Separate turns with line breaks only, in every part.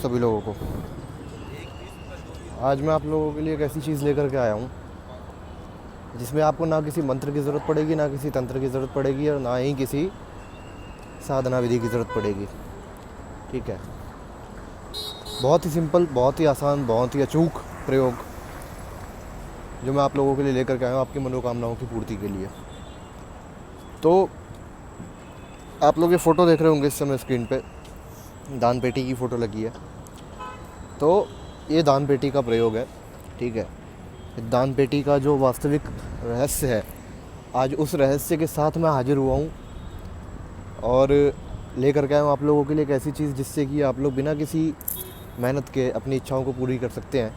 सभी लोगों को। आज मैं आप लोगों के लिए एक ऐसी चीज़ लेकर के आया हूँ जिसमें आपको ना किसी मंत्र की ज़रूरत पड़ेगी, ना किसी तंत्र की ज़रूरत पड़ेगी, और ना ही किसी साधना विधि की ज़रूरत पड़ेगी। ठीक है, बहुत ही सिंपल, बहुत ही आसान, बहुत ही अचूक प्रयोग जो मैं आप लोगों के लिए लेकर के आया हूँ आपकी मनोकामनाओं की पूर्ति के लिए। तो आप लोग ये फ़ोटो देख रहे होंगे इस समय स्क्रीन पे, दान पेटी की फ़ोटो लगी है। तो ये दान पेटी का प्रयोग है। ठीक है, दान पेटी का जो वास्तविक रहस्य है, आज उस रहस्य के साथ मैं हाजिर हुआ हूँ और लेकर के आया हूँ आप लोगों के लिए एक ऐसी चीज़ जिससे कि आप लोग बिना किसी मेहनत के अपनी इच्छाओं को पूरी कर सकते हैं,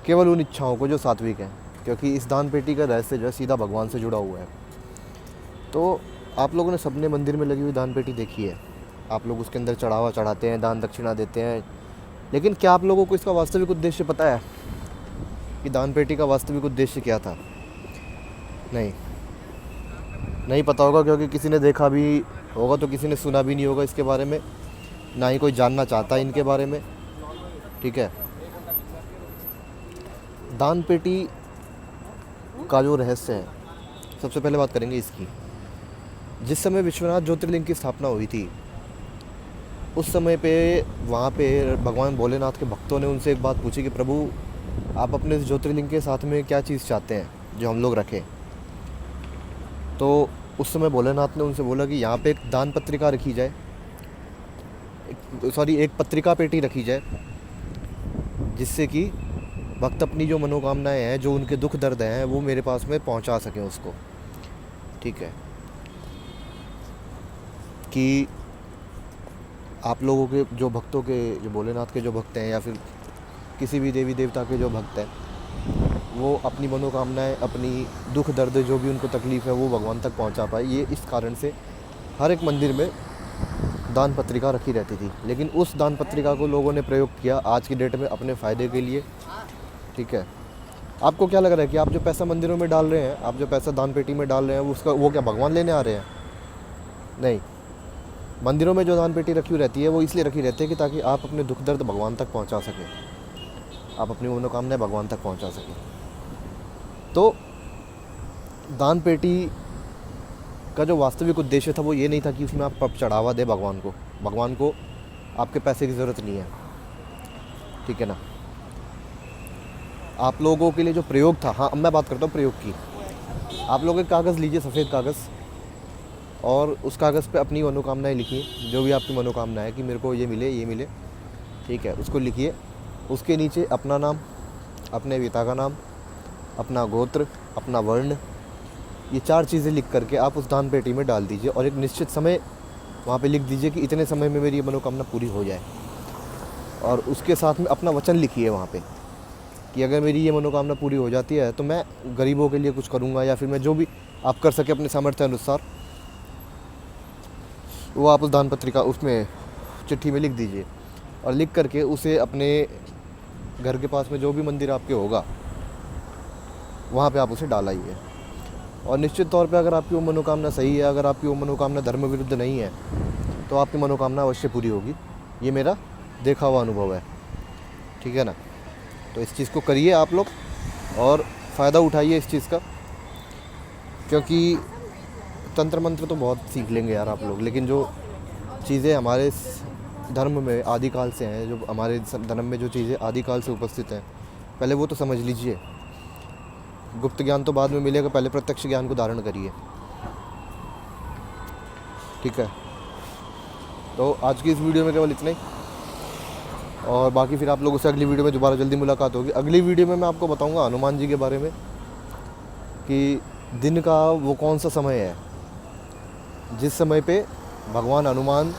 केवल उन इच्छाओं को जो सात्विक हैं, क्योंकि इस दान पेटी का रहस्य जो है सीधा भगवान से जुड़ा हुआ है। तो आप लोगों ने सबने मंदिर में लगी हुई दान पेटी देखी है, आप लोग उसके अंदर चढ़ावा चढ़ाते हैं, दान दक्षिणा देते हैं, लेकिन क्या आप लोगों को इसका वास्तविक उद्देश्य पता है कि दान पेटी का वास्तविक उद्देश्य क्या था? नहीं पता होगा, क्योंकि किसी ने देखा भी होगा तो किसी ने सुना भी नहीं होगा इसके बारे में, ना ही कोई जानना चाहता इनके बारे में। ठीक है, दान पेटी का जो रहस्य है, सबसे पहले बात करेंगे इसकी। जिस समय विश्वनाथ ज्योतिर्लिंग की स्थापना हुई थी, उस समय पे वहाँ पे भगवान भोलेनाथ के भक्तों ने उनसे एक बात पूछी कि प्रभु, आप अपने इस ज्योतिर्लिंग के साथ में क्या चीज़ चाहते हैं जो हम लोग रखें? तो उस समय भोलेनाथ ने उनसे बोला कि यहाँ पे एक दान पत्रिका रखी जाए, एक पत्रिका पेटी रखी जाए, जिससे कि भक्त अपनी जो मनोकामनाएं हैं, जो उनके दुख दर्द हैं, वो मेरे पास में पहुँचा सकें उसको। ठीक है, कि आप लोगों के जो भक्तों के, जो भोलेनाथ के जो भक्त हैं या फिर किसी भी देवी देवता के जो भक्त हैं, वो अपनी मनोकामनाएं, अपनी दुख दर्द, जो भी उनको तकलीफ़ है, वो भगवान तक पहुंचा पाए। ये इस कारण से हर एक मंदिर में दान पत्रिका रखी रहती थी। लेकिन उस दान पत्रिका को लोगों ने प्रयोग किया आज की डेट में अपने फ़ायदे के लिए। ठीक है, आपको क्या लग रहा है कि आप जो पैसा मंदिरों में डाल रहे हैं, आप जो पैसा दान पेटी में डाल रहे हैं, उसका वो क्या भगवान लेने आ रहे हैं? नहीं, मंदिरों में जो दान पेटी रखी रहती है वो इसलिए रखी रहती है कि ताकि आप अपने दुख दर्द भगवान तक पहुंचा सकें, आप अपनी मनोकामनाएं भगवान तक पहुंचा सकें। तो दान पेटी का जो वास्तविक उद्देश्य था वो ये नहीं था कि उसमें आप चढ़ावा दें भगवान को आपके पैसे की ज़रूरत नहीं है। ठीक है ना, आप लोगों के लिए जो प्रयोग था, हाँ अब मैं बात करता हूँ प्रयोग की। आप लोग एक कागज़ लीजिए, सफ़ेद कागज़, और उस कागज़ पे अपनी मनोकामनाएं लिखिए, जो भी आपकी मनोकामना है कि मेरे को ये मिले, ये मिले। ठीक है, उसको लिखिए। उसके नीचे अपना नाम, अपने पिता का नाम, अपना गोत्र, अपना वर्ण, ये 4 चीज़ें लिख करके आप उस दान पेटी में डाल दीजिए, और एक निश्चित समय वहाँ पे लिख दीजिए कि इतने समय में मेरी ये मनोकामना पूरी हो जाए। और उसके साथ में अपना वचन लिखिए वहाँ पे कि अगर मेरी ये मनोकामना पूरी हो जाती है तो मैं गरीबों के लिए कुछ करूँगा, या फिर मैं जो भी आप कर सके अपने सामर्थ्य अनुसार, वो आप उस दान पत्रिका, उसमें चिट्ठी में लिख दीजिए। और लिख करके उसे अपने घर के पास में जो भी मंदिर आपके होगा वहाँ पे आप उसे डालाइए। और निश्चित तौर पे अगर आपकी वो मनोकामना सही है, अगर आपकी वो मनोकामना धर्म विरुद्ध नहीं है, तो आपकी मनोकामना अवश्य पूरी होगी। ये मेरा देखा हुआ अनुभव है। ठीक है ना, तो इस चीज़ को करिए आप लोग और फ़ायदा उठाइए इस चीज़ का, क्योंकि तंत्र मंत्र तो बहुत सीख लेंगे यार आप लोग, लेकिन जो चीज़ें हमारे धर्म में आदिकाल से हैं, जो हमारे धर्म में जो चीज़ें आदिकाल से उपस्थित हैं, पहले वो तो समझ लीजिए। गुप्त ज्ञान तो बाद में मिलेगा, पहले प्रत्यक्ष ज्ञान को धारण करिए। ठीक है, तो आज की इस वीडियो में केवल इतना ही, और बाकी फिर आप लोगों से अगली वीडियो में दोबारा जल्दी मुलाकात होगी। अगली वीडियो में मैं आपको बताऊंगा हनुमान जी के बारे में, कि दिन का वो कौन सा समय है जिस समय पे भगवान हनुमान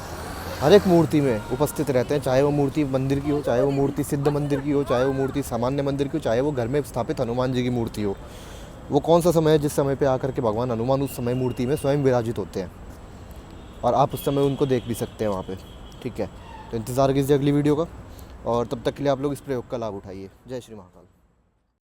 हर एक मूर्ति में उपस्थित रहते हैं, चाहे वो मूर्ति मंदिर की हो, चाहे वो मूर्ति सिद्ध मंदिर की हो, चाहे वो मूर्ति सामान्य मंदिर की हो, चाहे वो घर में स्थापित हनुमान जी की मूर्ति हो। वो कौन सा समय है जिस समय पे आकर के भगवान हनुमान उस समय मूर्ति में स्वयं विराजित होते हैं, और आप उस समय उनको देख भी सकते हैं वहाँ पे। ठीक है, तो इंतज़ार कीजिए अगली वीडियो का, और तब तक के लिए आप लोग इस प्रयोग का लाभ उठाइए। जय श्री महाकाल।